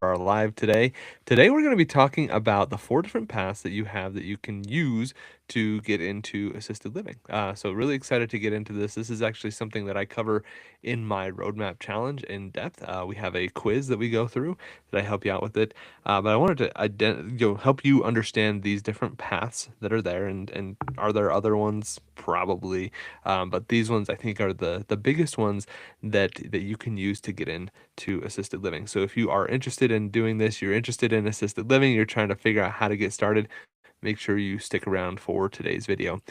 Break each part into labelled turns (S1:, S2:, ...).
S1: our live today. Today, we're going to be talking about the 4 different paths that you have that you can use to get into assisted living. So, really excited to get into this. This is actually something that I cover in my roadmap challenge in depth. We have a quiz that we go through that I help you out with it. But I wanted to help you understand these different paths that are there, and are there other ones? Probably, but these ones I think are the biggest ones that you can use to get into assisted living. So if you are interested in doing this, you're interested in assisted living, you're trying to figure out how to get started, make sure you stick around for today's video.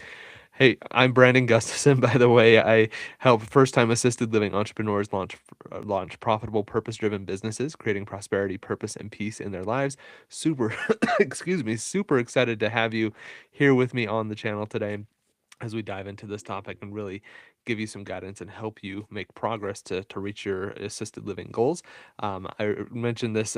S1: Hey, I'm Brandon Gustafson, by the way. I help first-time assisted living entrepreneurs launch profitable, purpose-driven businesses, creating prosperity, purpose, and peace in their lives. Super, excuse me, super excited to have you here with me on the channel today as we dive into this topic and really give you some guidance and help you make progress to reach your assisted living goals. I mentioned this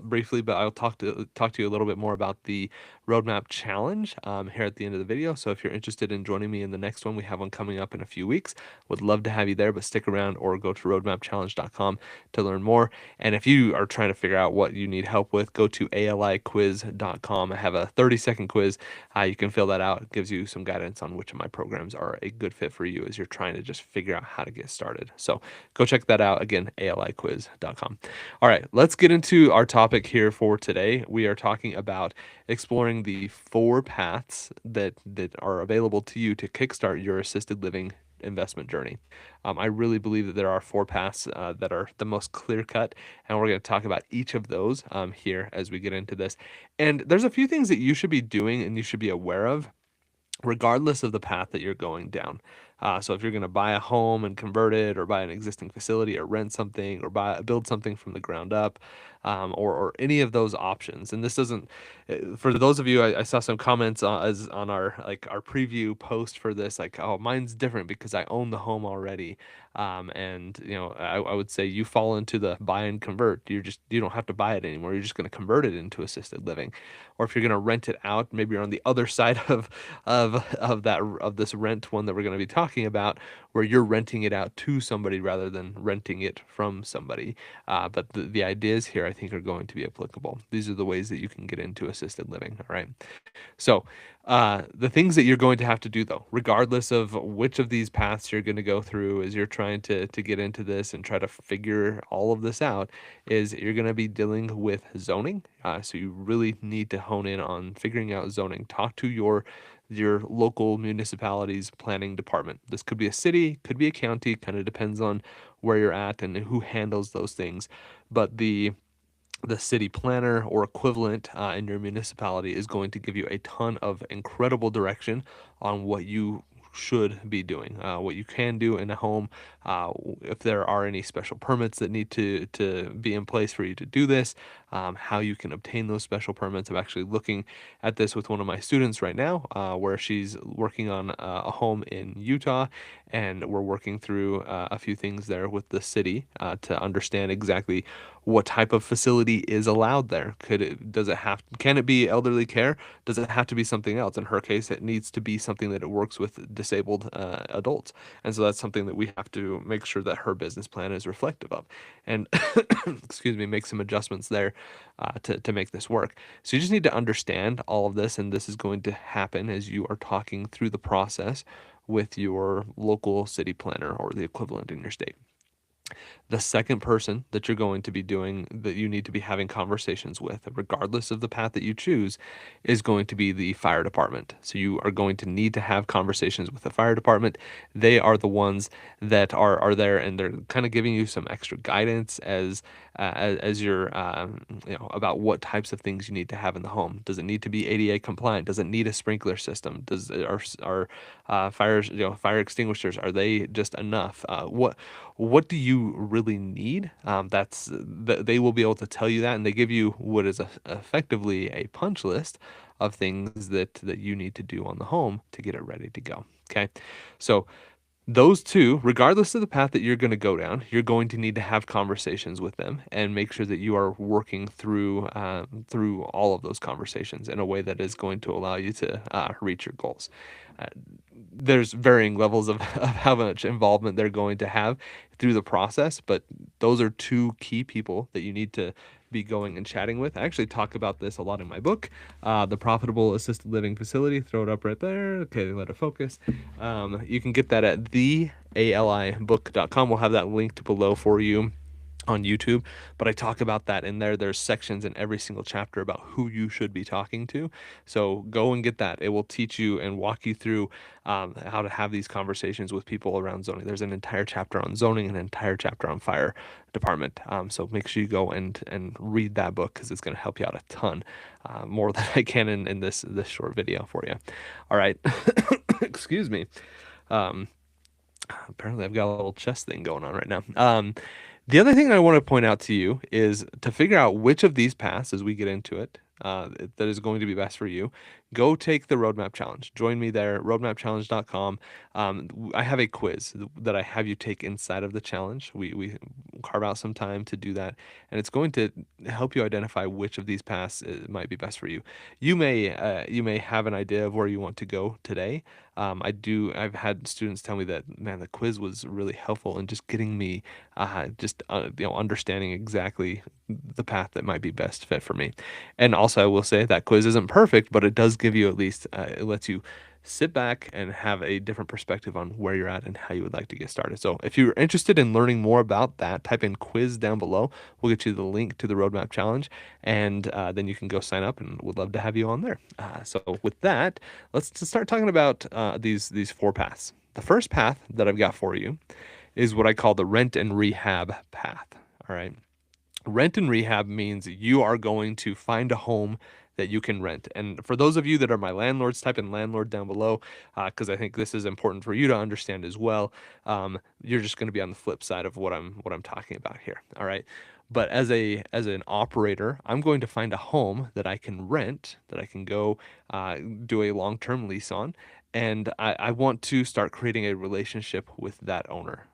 S1: briefly, but I'll talk to you a little bit more about the roadmap challenge here at the end of the video. So if you're interested in joining me in the next one, we have one coming up in a few weeks. Would love to have you there, but stick around or go to roadmapchallenge.com to learn more. And if you are trying to figure out what you need help with, go to aliquiz.com. I have a 30-second quiz. You can fill that out. It gives you some guidance on which of my programs are a good fit for you as you're trying to just figure out how to get started. So go check that out. Again, aliquiz.com. All right, let's get into our topic here for today. We are talking about exploring the 4 paths that are available to you to kickstart your assisted living investment journey. I really believe that there are 4 paths that are the most clear cut, and we're going to talk about each of those here as we get into this. And there's a few things that you should be doing and you should be aware of regardless of the path that you're going down. So if you're going to buy a home and convert it, or buy an existing facility, or rent something, or build something from the ground up, or any of those options. And this doesn't, for those of you, I saw some comments as on our preview post for this, like, oh, mine's different because I own the home already. And I would say you fall into the buy and convert. You don't have to buy it anymore. You're just going to convert it into assisted living. Or if you're going to rent it out, maybe you're on the other side of this rent one that we're going to be talking about, where you're renting it out to somebody rather than renting it from somebody. But the ideas here, I think, are going to be applicable. These are the ways that you can get into assisted living. All right. So, the things that you're going to have to do, though, regardless of which of these paths you're going to go through as you're trying to get into this and try to figure all of this out, is you're going to be dealing with zoning. So you really need to hone in on figuring out zoning. Talk to your local municipality's planning department. This could be a city, could be a county, kind of depends on where you're at and who handles those things. But the city planner or equivalent in your municipality is going to give you a ton of incredible direction on what you should be doing, what you can do in a home, if there are any special permits that need to be in place for you to do this, how you can obtain those special permits. I'm actually looking at this with one of my students right now, where she's working on a home in Utah, and we're working through a few things there with the city to understand exactly what type of facility is allowed there. Can it be elderly care? Does it have to be something else? In her case, it needs to be something that it works with disabled adults. And so that's something that we have to make sure that her business plan is reflective of. And excuse me, make some adjustments there to make this work. So you just need to understand all of this, and this is going to happen as you are talking through the process with your local city planner or the equivalent in your state. The second person that you're going to be doing, that you need to be having conversations with, regardless of the path that you choose, is going to be the fire department. So you are going to need to have conversations with the fire department. They are the ones that are there, and they're kind of giving you some extra guidance as you're about what types of things you need to have in the home. Does it need to be ADA compliant? Does it need a sprinkler system? Does are fires, fire extinguishers, are they just enough? What do you really need? They will be able to tell you that, and they give you what is effectively a punch list of things that you need to do on the home to get it ready to go. Okay, so those two, regardless of the path that you're going to go down, you're going to need to have conversations with them and make sure that you are working through all of those conversations in a way that is going to allow you to reach your goals. Uh, there's varying levels of how much involvement they're going to have through the process, but those are two key people that you need to be going and chatting with. I actually talk about this a lot in my book, The Profitable Assisted Living Facility. Throw it up right there. Okay, let it focus. You can get that at thealibook.com. We'll have that linked below for you on YouTube, but I talk about that in there. There's sections in every single chapter about who you should be talking to. So go and get that. It will teach you and walk you through how to have these conversations with people around zoning. There's an entire chapter on zoning, an entire chapter on fire department. So make sure you go and read that book because it's going to help you out a ton, more than I can in this short video for you. All right, excuse me. Um, Apparently I've got a little chest thing going on right now. The other thing I want to point out to you is to figure out which of these paths, as we get into it, that is going to be best for you. Go take the Roadmap Challenge. Join me there, roadmapchallenge.com. I have a quiz that I have you take inside of the challenge. We carve out some time to do that, and it's going to help you identify which of these paths might be best for you. You may have an idea of where you want to go today. I've had students tell me that, man, the quiz was really helpful in just getting me understanding exactly the path that might be best fit for me. And also, I will say that quiz isn't perfect, but it does give you at least, it lets you sit back and have a different perspective on where you're at and how you would like to get started. So if you're interested in learning more about that, type in quiz down below. We'll get you the link to the Roadmap Challenge, and then you can go sign up, and we'd love to have you on there. So with that, let's just start talking about these four paths. The first path that I've got for you is what I call the rent and rehab path. All right. Rent and rehab means you are going to find a home that you can rent. And for those of you that are my landlords, type in landlord down below, because I think this is important for you to understand as well. You're just going to be on the flip side of what I'm talking about here. All right. But as an operator, I'm going to find a home that I can rent, that I can go do a long-term lease on, and I want to start creating a relationship with that owner.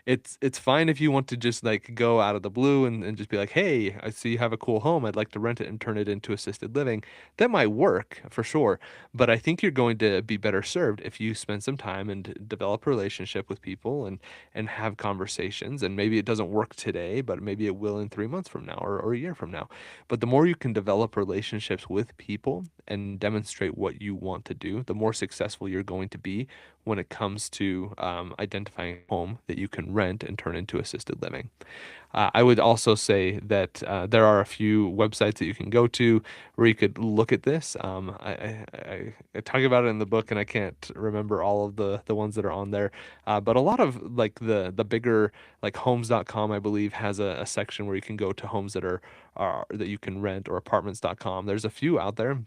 S1: It's fine if you want to just like go out of the blue and just be like, hey, I see you have a cool home. I'd like to rent it and turn it into assisted living. That might work for sure. But I think you're going to be better served if you spend some time and develop a relationship with people and have conversations. And maybe it doesn't work today, but maybe it will in 3 months from now or a year from now. But the more you can develop relationships with people and demonstrate what you want to do, the more successful you're going to be when it comes to identifying a home that you can rent and turn into assisted living. I would also say that there are a few websites that you can go to where you could look at this. I talk about it in the book, and I can't remember all of the ones that are on there. But a lot of like the bigger, like homes.com, I believe, has a section where you can go to homes are that you can rent, or apartments.com. There's a few out there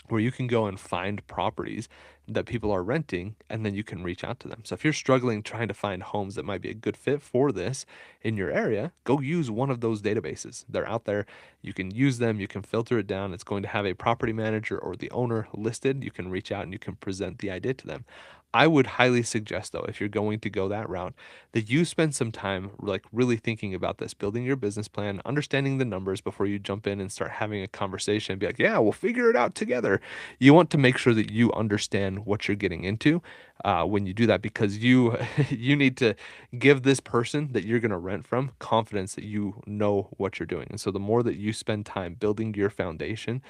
S1: where you can go and find properties that people are renting, and then you can reach out to them. So if you're struggling trying to find homes that might be a good fit for this in your area, go use one of those databases. They're out there. You can use them. You can filter it down. It's going to have a property manager or the owner listed. You can reach out and you can present the idea to them. I would highly suggest, though, if you're going to go that route, that you spend some time like really thinking about this, building your business plan, understanding the numbers before you jump in and start having a conversation and be like, yeah, we'll figure it out together. You want to make sure that you understand what you're getting into when you do that, because you you need to give this person that you're going to rent from confidence that you know what you're doing. And so the more that you spend time building your foundation,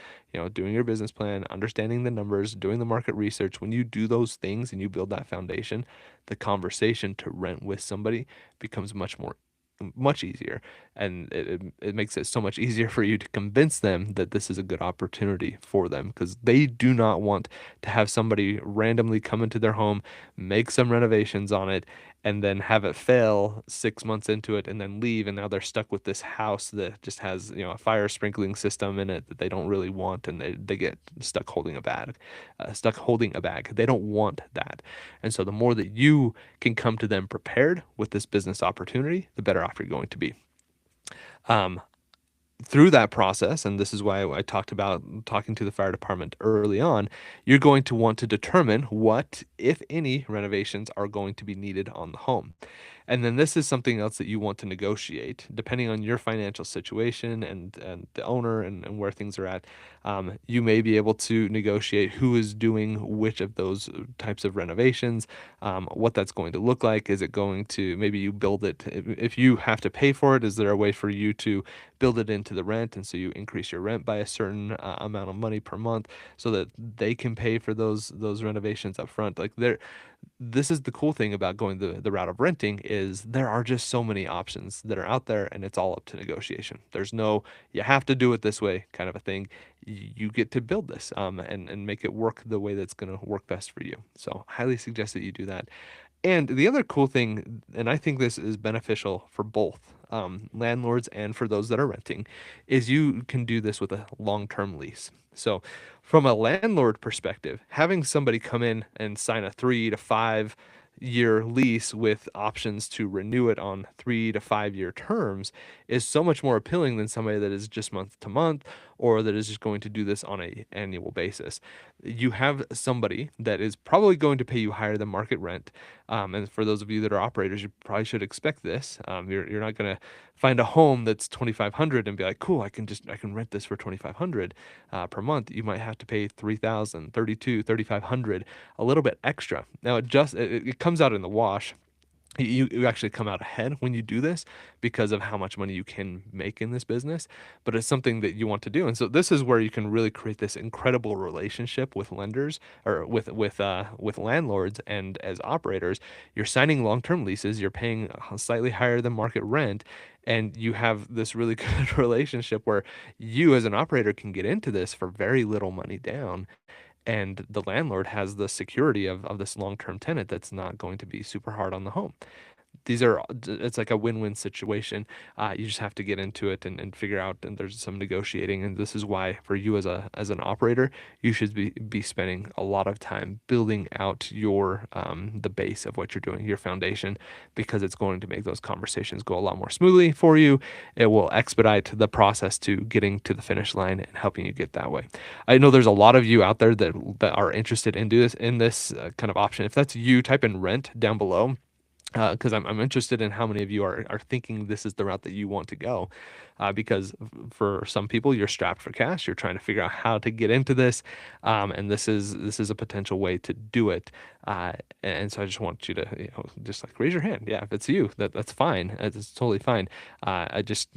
S1: doing your business plan, understanding the numbers, doing the market research, when you do those things and you build that foundation, the conversation to rent with somebody becomes much easier, and it makes it so much easier for you to convince them that this is a good opportunity for them, because they do not want to have somebody randomly come into their home, make some renovations on it, and then have it fail 6 months into it and then leave, and now they're stuck with this house that just has a fire sprinkling system in it that they don't really want, and they get stuck holding a bag. They don't want that. And so the more that you can come to them prepared with this business opportunity, the better off you're going to be. Through that process, and this is why I talked about talking to the fire department early on, you're going to want to determine what, if any, renovations are going to be needed on the home. And then this is something else that you want to negotiate, depending on your financial situation and the owner and where things are at. You may be able to negotiate who is doing which of those types of renovations, what that's going to look like. Is it going to, maybe you build it, if you have to pay for it, is there a way for you to build it into the rent? And so you increase your rent by a certain amount of money per month so that they can pay for those renovations up front. Like there, this is the cool thing about going the route of renting is there are just so many options that are out there, and it's all up to negotiation. There's no, you have to do it this way kind of a thing. You get to build this and make it work the way that's going to work best for you. So highly suggest that you do that. And the other cool thing, and I think this is beneficial for both landlords and for those that are renting, is you can do this with a long-term lease. So, from a landlord perspective, having somebody come in and sign a 3 to 5 year lease with options to renew it on 3 to 5 year terms is so much more appealing than somebody that is just month to month or that is just going to do this on a annual basis. You have somebody that is probably going to pay you higher than market rent. And for those of you that are operators, you probably should expect this. You're not going to find a home that's 2,500 and be like, cool, I can rent this for 2,500 per month. You might have to pay 3,000, 32, 3,500, a little bit extra. Now it comes out in the wash. You actually come out ahead when you do this because of how much money you can make in this business, but it's something that you want to do. And so this is where you can really create this incredible relationship with lenders or with landlords. And as operators, you're signing long-term leases, you're paying slightly higher than market rent, and you have this really good relationship where you as an operator can get into this for very little money down, and the landlord has the security of this long-term tenant that's not going to be super hard on the home. It's like a win-win situation. You just have to get into it and figure out, and there's some negotiating. And this is why for you as an operator, you should be spending a lot of time building out your the base of what you're doing, your foundation, because it's going to make those conversations go a lot more smoothly for you. It will expedite the process to getting to the finish line and helping you get that way. I know there's a lot of you out there that are interested in this kind of option. If that's you, type in rent down below, because I'm interested in how many of you are thinking this is the route that you want to go. Because for some people, you're strapped for cash. You're trying to figure out how to get into this, and this is a potential way to do it. And so I just want you to just like raise your hand. Yeah, if it's you, that's fine. It's totally fine. I just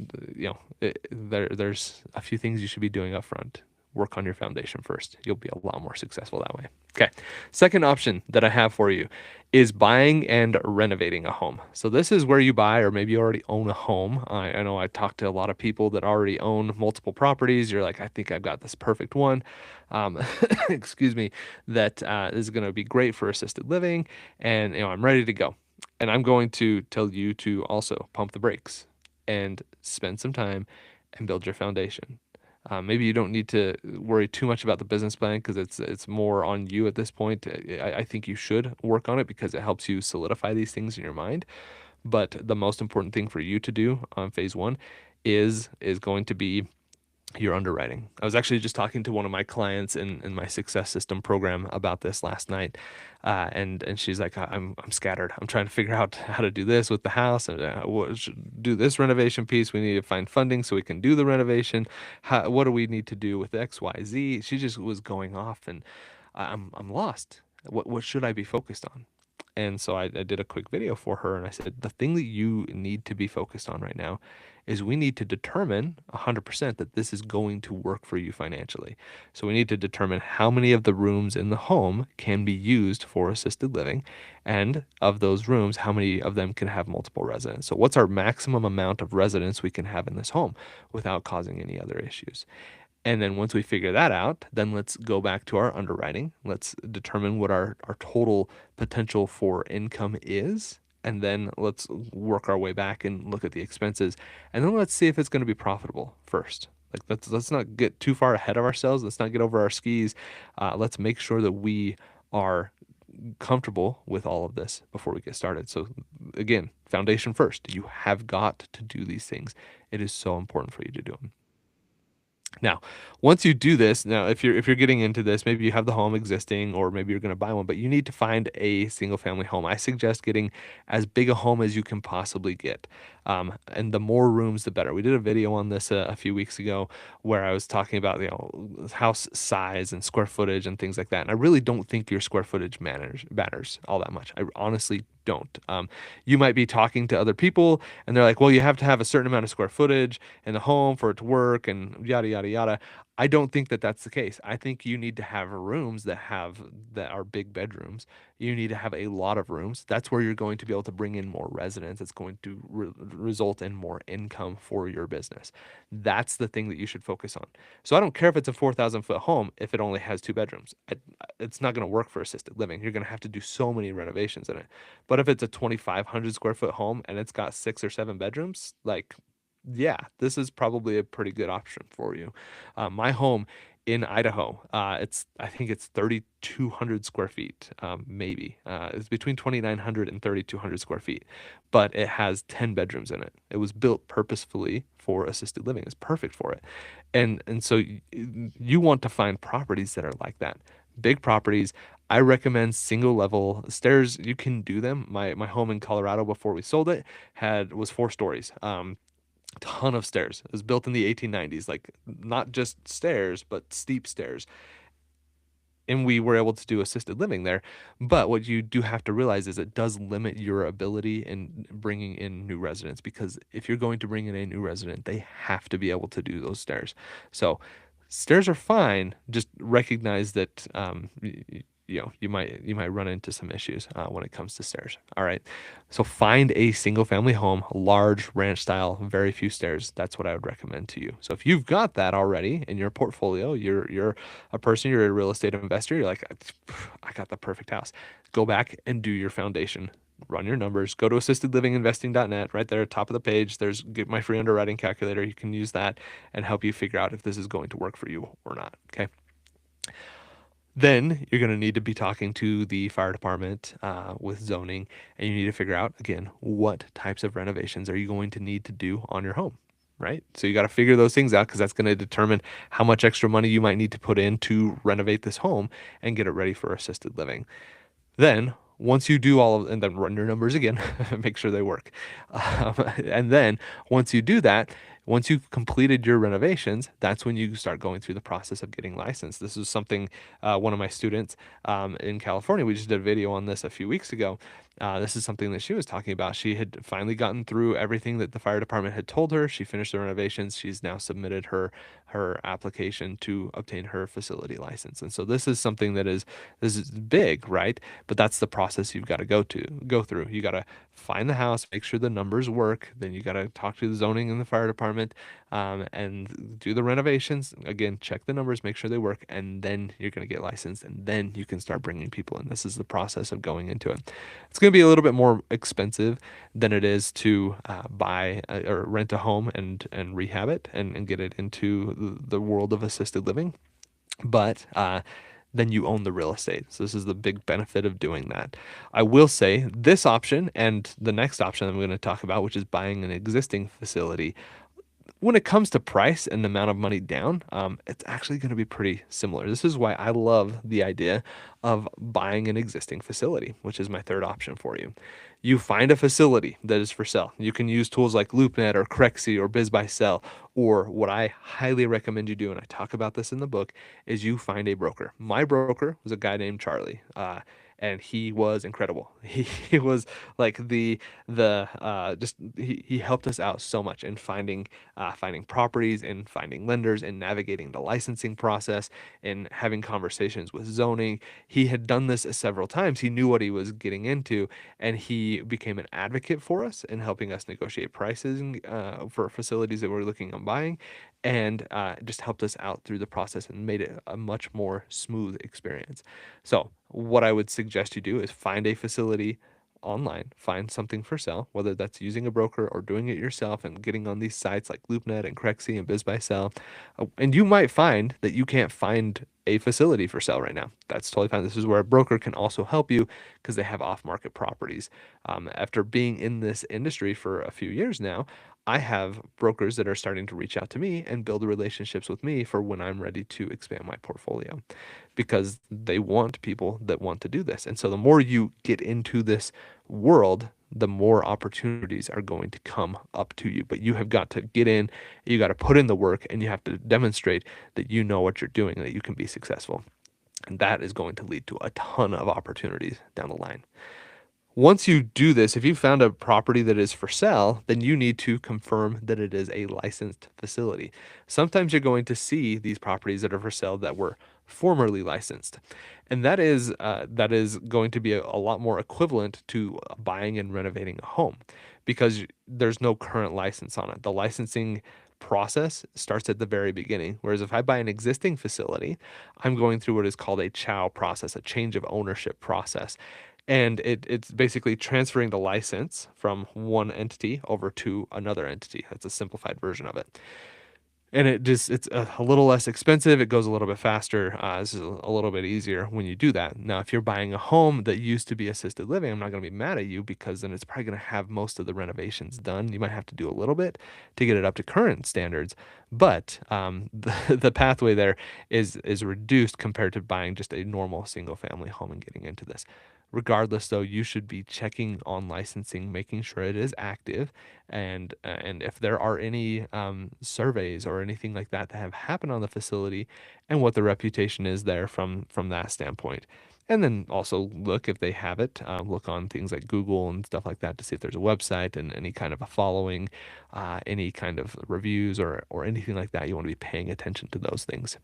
S1: there's a few things you should be doing up front. Work on your foundation first. You'll be a lot more successful that way. Okay. Second option that I have for you is buying and renovating a home. So this is where you buy, or maybe you already own a home. I know I talked to a lot of people that already own multiple properties. You're like, I think I've got this perfect one. Excuse me, that is going to be great for assisted living, and I'm ready to go. And I'm going to tell you to also pump the brakes and spend some time and build your foundation. Maybe you don't need to worry too much about the business plan because it's more on you at this point. I think you should work on it because it helps you solidify these things in your mind. But the most important thing for you to do on phase one is going to be your underwriting. I was actually just talking to one of my clients in my success system program about this last night, and she's like, I'm scattered. I'm trying to figure out how to do this with the house and do this renovation piece. We need to find funding so we can do the renovation. What do we need to do with X, Y, Z? She just was going off, and I'm lost. What should I be focused on? And so I did a quick video for her, and I said, the thing that you need to be focused on right now is we need to determine 100% that this is going to work for you financially. So we need to determine how many of the rooms in the home can be used for assisted living, and of those rooms, how many of them can have multiple residents. So what's our maximum amount of residents we can have in this home without causing any other issues? And then once we figure that out, then let's go back to our underwriting. Let's determine what our total potential for income is. And then let's work our way back and look at the expenses. And then let's see if it's going to be profitable first. Like let's not get too far ahead of ourselves. Let's not get over our skis. Let's make sure that we are comfortable with all of this before we get started. So again, foundation first. You have got to do these things. It is so important for you to do them. Now, once you do this, now if you're getting into this, maybe you have the home existing or maybe you're going to buy one, but you need to find a single family home. I suggest getting as big a home as you can possibly get. And the more rooms, the better. We did a video on this a few weeks ago where I was talking about, house size and square footage and things like that. And I really don't think your square footage matters all that much. I honestly don't. You might be talking to other people and they're like, well, you have to have a certain amount of square footage in the home for it to work and yada, yada, yada. I don't think that that's the case. I think you need to have rooms that are big bedrooms. You need to have a lot of rooms. That's where you're going to be able to bring in more residents. It's going to result in more income for your business. That's the thing that you should focus on. So I don't care if it's a 4,000-foot home if it only has two bedrooms. It's not going to work for assisted living. You're going to have to do so many renovations in it. But if it's a 2,500 square foot home and it's got 6 or 7 bedrooms, like, yeah, this is probably a pretty good option for you. My home in Idaho, I think it's 3,200 square feet, maybe. It's between 2,900 and 3,200 square feet, but it has 10 bedrooms in it. It was built purposefully for assisted living. It's perfect for it. And so you want to find properties that are like that. Big properties. I recommend single level stairs. You can do them. My home in Colorado before we sold it was 4 stories. Ton of stairs. It was built in the 1890s, like not just stairs, but steep stairs. And we were able to do assisted living there. But what you do have to realize is it does limit your ability in bringing in new residents, because if you're going to bring in a new resident, they have to be able to do those stairs. So stairs are fine. Just recognize that you might run into some issues when it comes to stairs. All right. So find a single family home, large ranch style, very few stairs. That's what I would recommend to you. So if you've got that already in your portfolio, you're a person, you're a real estate investor, you're like, I got the perfect house. Go back and do your foundation. Run your numbers. Go to assistedlivinginvesting.net. Right there, top of the page. There's get my free underwriting calculator. You can use that and help you figure out if this is going to work for you or not. Okay. Then you're going to need to be talking to the fire department with zoning, and you need to figure out, again, what types of renovations are you going to need to do on your home, right? So you got to figure those things out, because that's going to determine how much extra money you might need to put in to renovate this home and get it ready for assisted living. Then, once you do all of, and then run your numbers again, make sure they work. And then once you do that, once you've completed your renovations, that's when you start going through the process of getting licensed. This is something one of my students in California, we just did a video on this a few weeks ago. This is something that she was talking about. She had finally gotten through everything that the fire department had told her. She finished the renovations. She's now submitted her application to obtain her facility license. And so this is big, right? But that's the process you've got to go through. You got to find the house, make sure the numbers work. Then you got to talk to the zoning and the fire department, and do the renovations. Again, check the numbers, make sure they work, and then you're going to get licensed, and then you can start bringing people in. This is the process of going into it. It's going to be a little bit more expensive than it is to buy or rent a home and rehab it and get it into the world of assisted living. But then you own the real estate. So this is the big benefit of doing that. I will say this option and the next option I'm going to talk about, which is buying an existing facility, when it comes to price and the amount of money down, it's actually going to be pretty similar. This is why I love the idea of buying an existing facility, which is my third option for you. You find a facility that is for sale. You can use tools like LoopNet or Crexi or BizBuySell, or what I highly recommend you do, and I talk about this in the book, is you find a broker. My broker was a guy named Charlie. And he was incredible. He was like he helped us out so much in finding properties and finding lenders and navigating the licensing process and having conversations with zoning. He had done this several times. He knew what he was getting into, and he became an advocate for us in helping us negotiate prices for facilities that we're looking on buying, and just helped us out through the process and made it a much more smooth experience. So what I would suggest you do is find a facility online, find something for sale, whether that's using a broker or doing it yourself and getting on these sites like LoopNet and Crexi and BizBuySell. And you might find that you can't find a facility for sale right now. That's totally fine. This is where a broker can also help you, because they have off-market properties. After being in this industry for a few years now, I have brokers that are starting to reach out to me and build relationships with me for when I'm ready to expand my portfolio, because they want people that want to do this. And so the more you get into this world, the more opportunities are going to come up to you. But you have got to get in, you got to put in the work, and you have to demonstrate that you know what you're doing, that you can be successful. And that is going to lead to a ton of opportunities down the line. Once you do this, if you found a property that is for sale, then you need to confirm that it is a licensed facility. Sometimes you're going to see these properties that are for sale that were formerly licensed, and that is going to be a lot more equivalent to buying and renovating a home, because there's no current license on it. The licensing process starts at the very beginning. Whereas if I buy an existing facility, I'm going through what is called a CHOW process, a change of ownership process. And it's basically transferring the license from one entity over to another entity. That's a simplified version of it. And it's a little less expensive. It goes a little bit faster. This is a little bit easier when you do that. Now, if you're buying a home that used to be assisted living, I'm not going to be mad at you, because then it's probably going to have most of the renovations done. You might have to do a little bit to get it up to current standards, but the pathway there is reduced compared to buying just a normal single family home and getting into this. Regardless, though, you should be checking on licensing, making sure it is active, and if there are any surveys or anything like that that have happened on the facility, and what the reputation is there from that standpoint. And then also look if they have it. Look on things like Google and stuff like that to see if there's a website and any kind of a following, any kind of reviews or anything like that. You want to be paying attention to those things.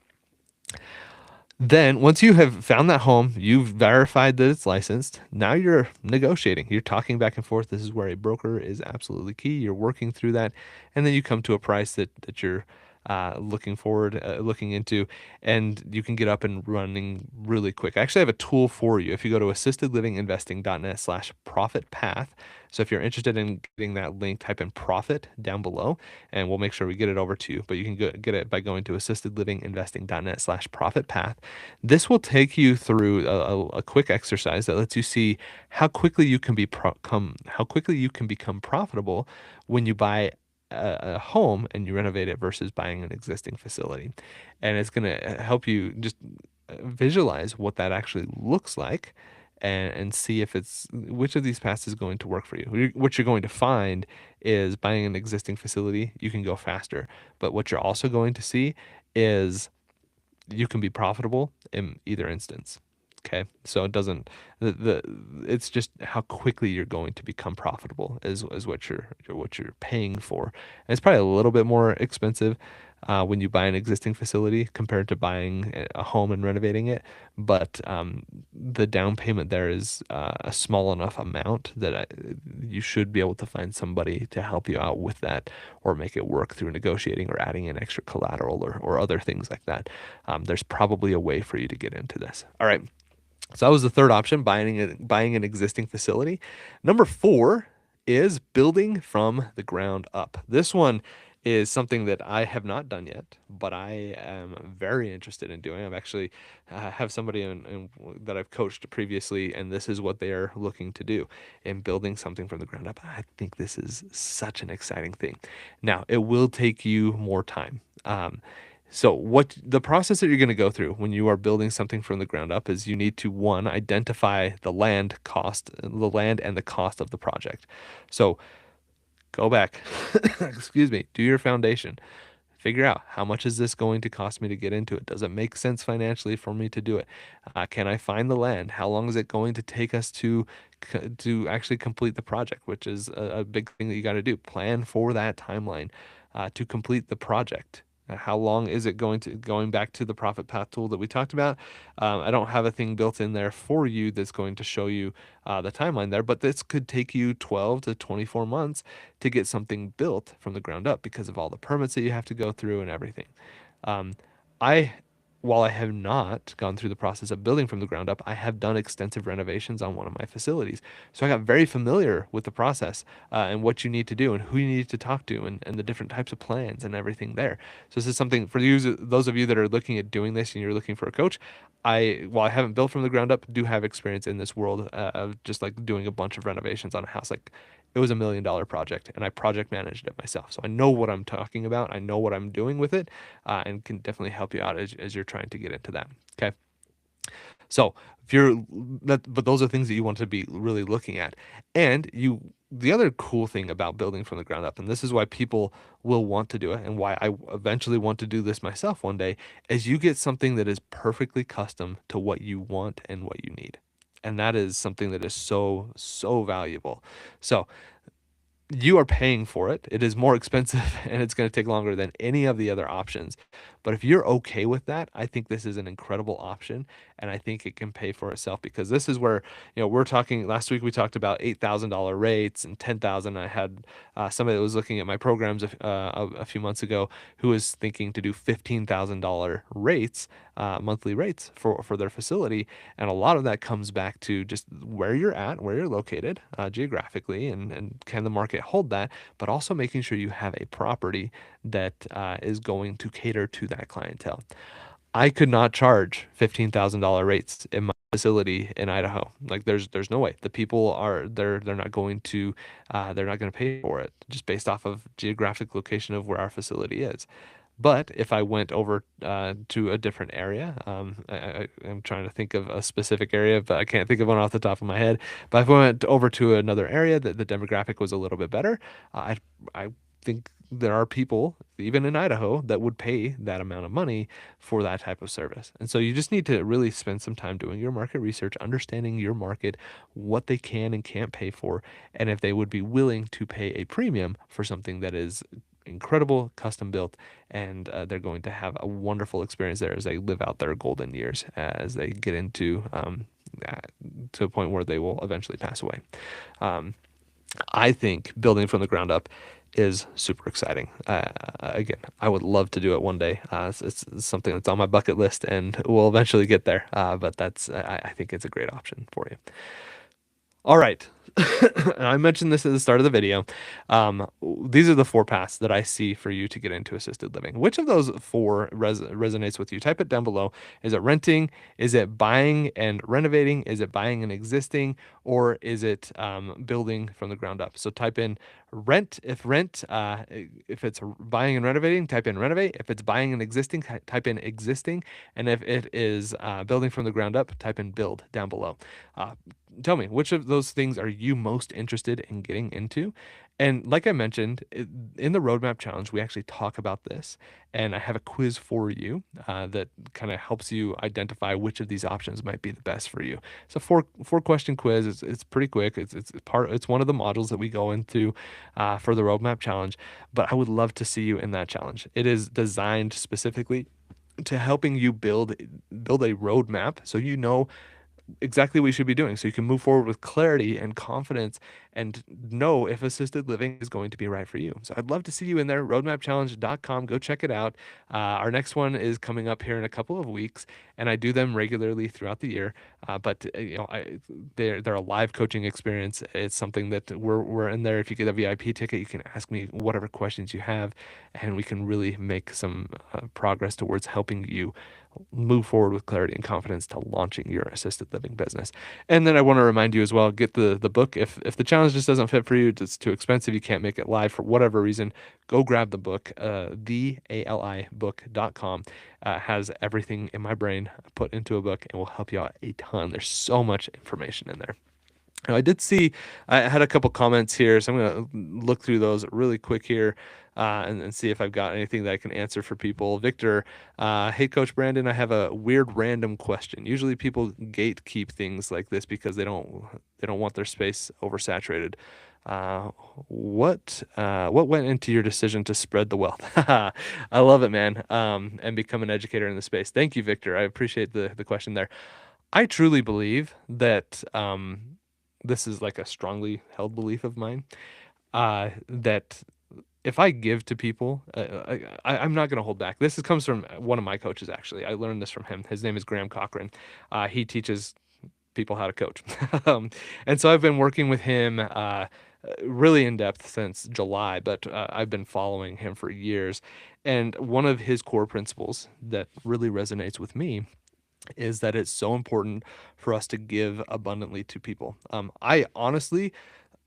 S1: Then, once you have found that home, you've verified that it's licensed. Now you're negotiating. You're talking back and forth. This is where a broker is absolutely key. You're working through that, and then you come to a price that you're looking into, and you can get up and running really quick. I actually have a tool for you. If you go to assistedlivinginvesting.net/profit path. So if you're interested in getting that link, type in profit down below, and we'll make sure we get it over to you. But you can get it by going to assistedlivinginvesting.net/profit path. This will take you through a quick exercise that lets you see how quickly you can become profitable when you buy a home and you renovate it versus buying an existing facility. And it's going to help you just visualize what that actually looks like, and see if it's which of these paths is going to work for you. What you're going to find is buying an existing facility, you can go faster. But what you're also going to see is you can be profitable in either instance. Okay, so it doesn't it's just how quickly you're going to become profitable is what you're paying for. And it's probably a little bit more expensive when you buy an existing facility compared to buying a home and renovating it. But the down payment there is a small enough amount that you should be able to find somebody to help you out with that, or make it work through negotiating or adding in extra collateral or other things like that. There's probably a way for you to get into this. All right. So that was the third option, buying an existing facility. Number 4 is building from the ground up. This one is something that I have not done yet, but I am very interested in doing. I've actually have somebody that I've coached previously, and this is what they are looking to do in building something from the ground up. I think this is such an exciting thing. Now, it will take you more time. So what the process that you're going to go through when you are building something from the ground up is you need to, one, identify the land and the cost of the project. So go back, excuse me, do your foundation. Figure out, how much is this going to cost me to get into it? Does it make sense financially for me to do it? Can I find the land? How long is it going to take us to actually complete the project, which is a big thing that you got to do. Plan for that timeline to complete the project. How long is it going back to the profit path tool that we talked about? I don't have a thing built in there for you that's going to show you the timeline there, but this could take you 12 to 24 months to get something built from the ground up because of all the permits that you have to go through and everything. Um, I While I have not gone through the process of building from the ground up, I have done extensive renovations on one of my facilities. So I got very familiar with the process and what you need to do and who you need to talk to and the different types of plans and everything there. So this is something for you, those of you that are looking at doing this and you're looking for a coach. While I haven't built from the ground up, do have experience in this world of just like doing a bunch of renovations on a house. Like it was $1 million project, and I project managed it myself. So I know what I'm talking about. I know what I'm doing with it, and can definitely help you out as you're trying to get into that. Okay. So if you're but those are things that you want to be really looking at. And the other cool thing about building from the ground up, and this is why people will want to do it and why I eventually want to do this myself one day, is you get something that is perfectly custom to what you want and what you need. And that is something that is so, so valuable. So you are paying for it. It is more expensive and it's going to take longer than any of the other options. But if you're okay with that, I think this is an incredible option, and I think it can pay for itself, because this is where, we're talking last week we talked about $8,000 rates and 10,000. I had somebody that was looking at my programs a few months ago who was thinking to do $15,000 rates, monthly rates for their facility. And a lot of that comes back to just where you're at, where you're located geographically, and can the market hold that, but also making sure you have a property that is going to cater to that clientele. I could not charge $15,000 rates in my facility in Idaho. Like there's no way. The people they're not going to pay for it just based off of geographic location of where our facility is. But if I went over to a different area, I'm trying to think of a specific area, but I can't think of one off the top of my head. But if I went over to another area that the demographic was a little bit better, I think there are people, even in Idaho, that would pay that amount of money for that type of service. And so you just need to really spend some time doing your market research, understanding your market, what they can and can't pay for, and if they would be willing to pay a premium for something that is incredible, custom built, and they're going to have a wonderful experience there as they live out their golden years, as they get into uh, to a point where they will eventually pass away. Um, I think building from the ground up is super exciting. Again, I would love to do it one day. It's something that's on my bucket list, and we'll eventually get there. But I think it's a great option for you. All right. And I mentioned this at the start of the video. These are the four paths that I see for you to get into assisted living. Which of those four resonates with you? Type it down below. Is it renting? Is it buying and renovating? Is it buying an existing? Or is it building from the ground up? So type in rent. If it's buying and renovating, type in renovate. If it's buying an existing, type in existing. And if it is building from the ground up, type in build down below. Tell me, which of those things are you most interested in getting into? And like I mentioned, in the Roadmap Challenge, we actually talk about this. And I have a quiz for you that kind of helps you identify which of these options might be the best for you. It's a four question quiz. It's pretty quick. It's one of the modules that we go into for the Roadmap Challenge. But I would love to see you in that challenge. It is designed specifically to helping you build a roadmap so you know exactly what you should be doing, so you can move forward with clarity and confidence and know if assisted living is going to be right for you. So I'd love to see you in there. Roadmapchallenge.com. Go check it out. Our next one is coming up here in a couple of weeks, and I do them regularly throughout the year. But they're a live coaching experience. It's something that we're in there. If you get a VIP ticket, you can ask me whatever questions you have, and we can really make some progress towards helping you move forward with clarity and confidence to launching your assisted living business. And then I want to remind you as well, get the book. If the challenge just doesn't fit for you, it's too expensive, you can't make it live for whatever reason, go grab the book. TheALIbook.com has everything in my brain put into a book and will help you out a ton. There's so much information in there. Now, I did see, I had a couple comments here, so I'm going to look through those really quick here and see if I've got anything that I can answer for people. Victor, hey, Coach Brandon, I have a weird random question. Usually people gatekeep things like this because they don't want their space oversaturated. What went into your decision to spread the wealth? I love it, man, and become an educator in the space. Thank you, Victor. I appreciate the question there. I truly believe that this is like a strongly held belief of mine, that if I give to people, I'm not going to hold back. Comes from one of my coaches, actually. I learned this from him. His name is Graham Cochran. He teaches people how to coach. And so I've been working with him really in depth since July, but I've been following him for years. And one of his core principles that really resonates with me is that it's so important for us to give abundantly to people. I honestly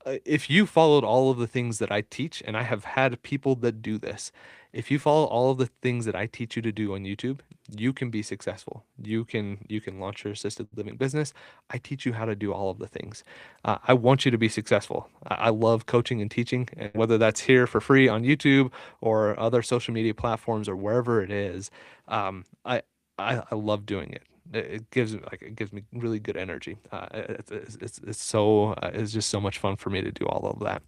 S1: if you followed all of the things that I teach, and I have had people that do this, if you follow all of the things that I teach you to do on YouTube, you can be successful. You can launch your assisted living business. I teach you how to do all of the things. I want you to be successful. I love coaching and teaching, and whether that's here for free on YouTube or other social media platforms or wherever it is, um, I, I love doing it. It gives me really good energy. It's so it's just so much fun for me to do all of that.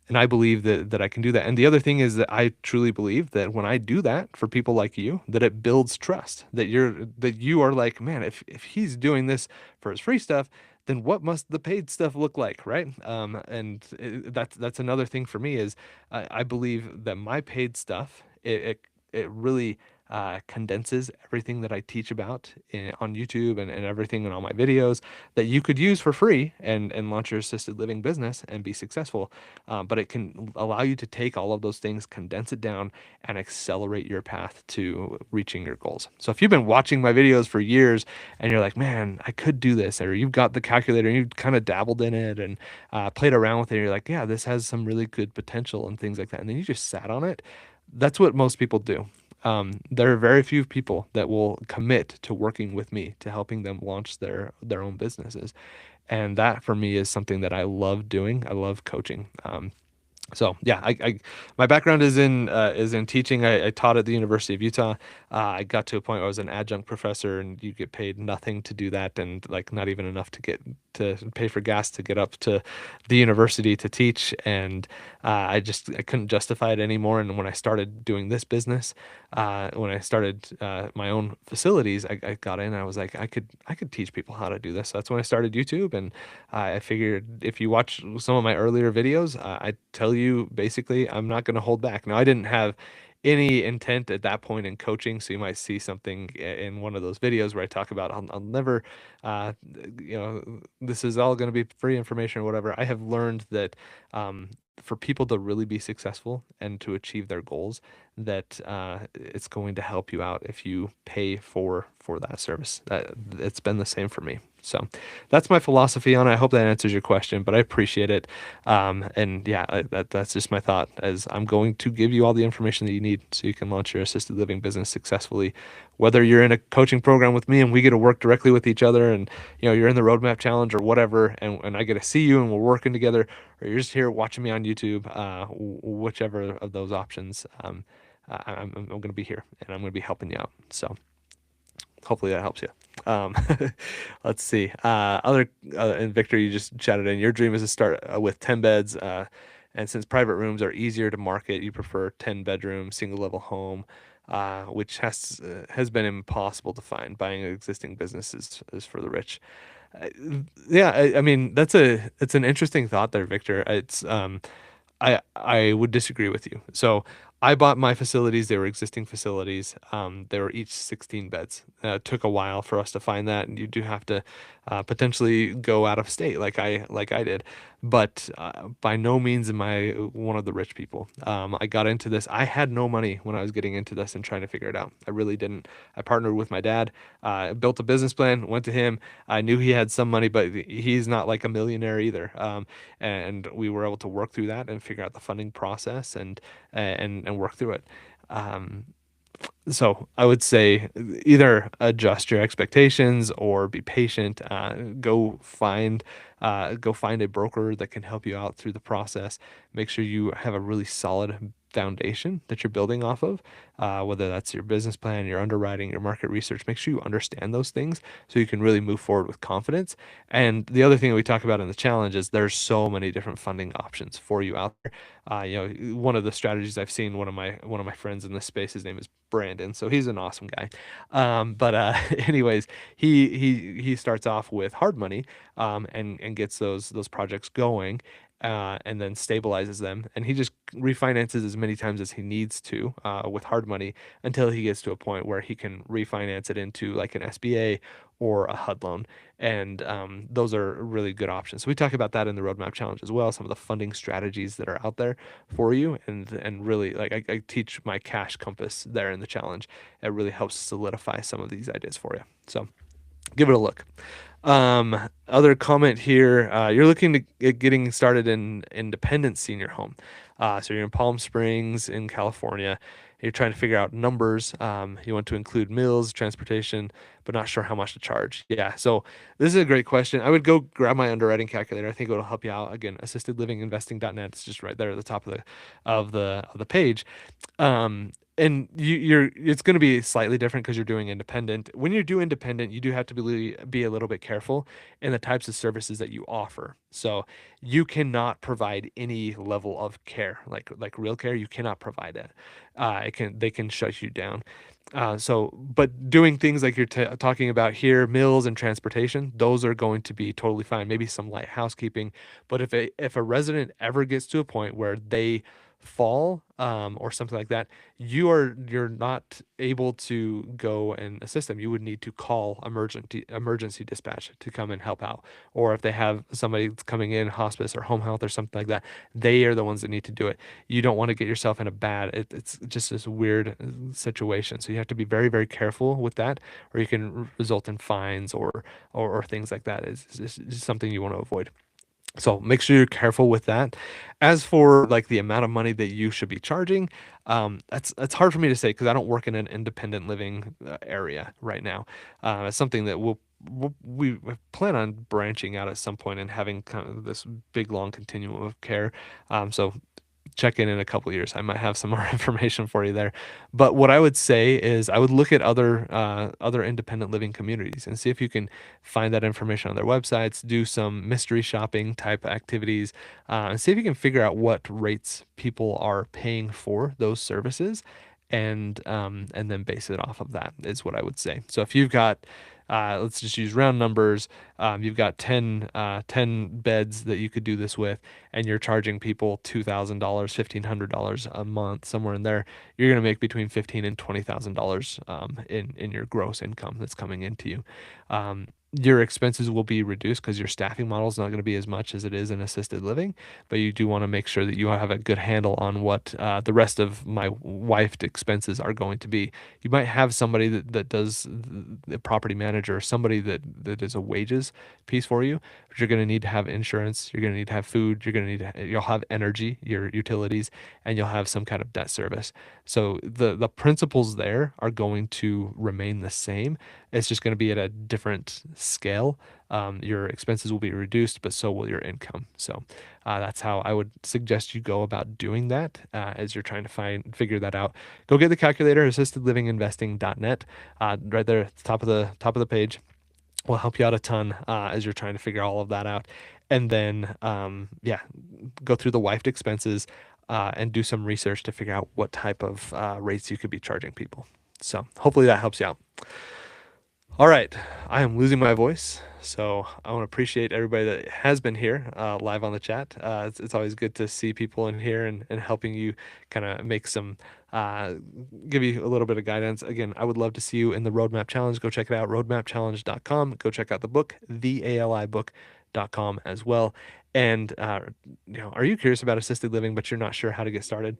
S1: And I believe that I can do that. And the other thing is that I truly believe that when I do that for people like you, that it builds trust. That you are like, man, if he's doing this for his free stuff, then what must the paid stuff look like, right? That's another thing for me is I believe that my paid stuff it really condenses everything that I teach about on YouTube and everything in all my videos that you could use for free and launch your assisted living business and be successful. But it can allow you to take all of those things, condense it down, and accelerate your path to reaching your goals. So if you've been watching my videos for years and you're like, man, I could do this, or you've got the calculator and you've kind of dabbled in it and played around with it, and you're like, yeah, this has some really good potential and things like that, and then you just sat on it. That's what most people do. There are very few people that will commit to working with me to helping them launch their own businesses, and that for me is something that I love doing. I love coaching. So yeah, my background is in teaching. I taught at the University of Utah. I got to a point where I was an adjunct professor, and you get paid nothing to do that, and like not even enough to get to pay for gas to get up to the university to teach. And I couldn't justify it anymore. And when I started doing this business, when I started my own facilities, I got in. And I was like, I could teach people how to do this. So that's when I started YouTube, and I figured if you watch some of my earlier videos, I tell you basically I'm not going to hold back. Now, I didn't have any intent at that point in coaching, so you might see something in one of those videos where I talk about I'll never, uh, this is all going to be free information or whatever. I have learned that for people to really be successful and to achieve their goals, that it's going to help you out if you pay for that service. It's been the same for me. So that's my philosophy on it. I hope that answers your question, but I appreciate it. And yeah, that's just my thought as I'm going to give you all the information that you need so you can launch your assisted living business successfully. Whether you're in a coaching program with me and we get to work directly with each other, and you're in the roadmap challenge or whatever, and I get to see you and we're working together, or you're just here watching me on YouTube, whichever of those options, I'm going to be here and I'm going to be helping you out. So hopefully that helps you. Um, let's see. And Victor, you just chatted in. Your dream is to start with 10 beds. And since private rooms are easier to market, you prefer 10-bedroom, single level home, which has been impossible to find. Buying an existing business is for the rich. Uh, yeah, I mean it's an interesting thought there, Victor. I would disagree with you. So I bought my facilities. They were existing facilities. They were each 16 beds. It took a while for us to find that, and you do have to potentially go out of state, like I did. But by no means am I one of the rich people. I got into this. I had no money when I was getting into this and trying to figure it out. I really didn't. I partnered with my dad. Built a business plan. Went to him. I knew he had some money, but he's not like a millionaire either. And we were able to work through that and figure out the funding process and work through it. Um, so I would say either adjust your expectations or be patient. Go find a broker that can help you out through the process. Make sure you have a really solid foundation that you're building off of, whether that's your business plan, your underwriting, your market research. Make sure you understand those things so you can really move forward with confidence. And the other thing that we talk about in the challenge is there's so many different funding options for you out there. One of the strategies I've seen, one of my friends in this space, his name is Brandon, so he's an awesome guy. But anyways, he starts off with hard money, and gets those projects going, and then stabilizes them, and he just refinances as many times as he needs to with hard money until he gets to a point where he can refinance it into like an SBA or a HUD loan, and those are really good options. So we talk about that in the roadmap challenge as well. Some of the funding strategies that are out there for you, and really like I teach my cash compass there in the challenge. It really helps solidify some of these ideas for you. So give it a look. Other comment here. You're looking to get getting started in independent senior home. So you're in Palm Springs in California. You're trying to figure out numbers. You want to include meals, transportation, but not sure how much to charge. Yeah. So this is a great question. I would go grab my underwriting calculator. I think it'll help you out. Again, assistedlivinginvesting.net. It's just right there at the top of the page. And you're it's going to be slightly different because you're doing independent. When you do independent, you do have to be a little bit careful in the types of services that you offer. So you cannot provide any level of care, like real care. You cannot provide it. It can they can shut you down. But doing things like you're talking about here, meals and transportation, those are going to be totally fine. Maybe some light housekeeping, but if a resident ever gets to a point where they fall or something like that, you're not able to go and assist them. You would need to call emergency dispatch to come and help out. Or if they have somebody that's coming in hospice or home health or something like that, they are the ones that need to do it. You don't want to get yourself in a it's just this weird situation. So you have to be very, very careful with that, or you can result in fines or things like that. Is just something you want to avoid. So make sure you're careful with that. As for like the amount of money that you should be charging, that's hard for me to say because I don't work in an independent living area right now. It's something that we plan on branching out at some point and having kind of this big long continuum of care. So check in a couple of years. I might have some more information for you there. But what I would say is I would look at other independent living communities and see if you can find that information on their websites, do some mystery shopping type activities, and see if you can figure out what rates people are paying for those services, and then base it off of that is what I would say. So if you've got let's just use round numbers. You've got 10 beds that you could do this with, and you're charging people $2,000, $1,500 a month, somewhere in there. You're going to make between $15,000 and $20,000 in your gross income that's coming into you. Your expenses will be reduced because your staffing model is not going to be as much as it is in assisted living, but you do want to make sure that you have a good handle on what the rest of my wifed expenses are going to be. You might have somebody that does the property manager, or somebody that is a wages piece for you, but you're going to need to have insurance, you're going to need to have food, you'll have energy, your utilities, and you'll have some kind of debt service. So the principles there are going to remain the same. It's just going to be at a different scale. Your expenses will be reduced, but so will your income. So that's how I would suggest you go about doing that as you're trying to figure that out. Go get the calculator, assistedlivinginvesting.net, right there at the top of the page. Will help you out a ton as you're trying to figure all of that out. And then, yeah, go through the wifed expenses and do some research to figure out what type of rates you could be charging people. So hopefully that helps you out. All right, I am losing my voice, so I want to appreciate everybody that has been here live on the chat. It's always good to see people in here and helping you kind of make some, uh, give you a little bit of guidance. Again, I would love to see you in the Roadmap Challenge. Go check it out, roadmapchallenge.com. Go check out the book, thealibook.com as well. And, are you curious about assisted living, but you're not sure how to get started?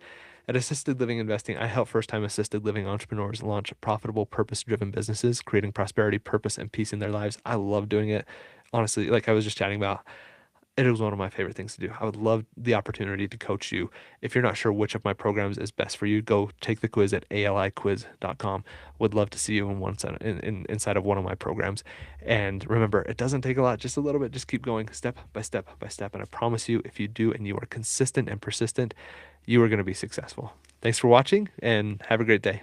S1: At Assisted Living Investing, I help first time assisted living entrepreneurs launch profitable, purpose driven businesses, creating prosperity, purpose, and peace in their lives. I love doing it. Honestly, like I was just chatting about, it was one of my favorite things to do. I would love the opportunity to coach you. If you're not sure which of my programs is best for you, go take the quiz at aliquiz.com. Would love to see you inside of one of my programs. And remember, it doesn't take a lot, just a little bit. Just keep going step by step by step. And I promise you, if you do and you are consistent and persistent, you are going to be successful. Thanks for watching and have a great day.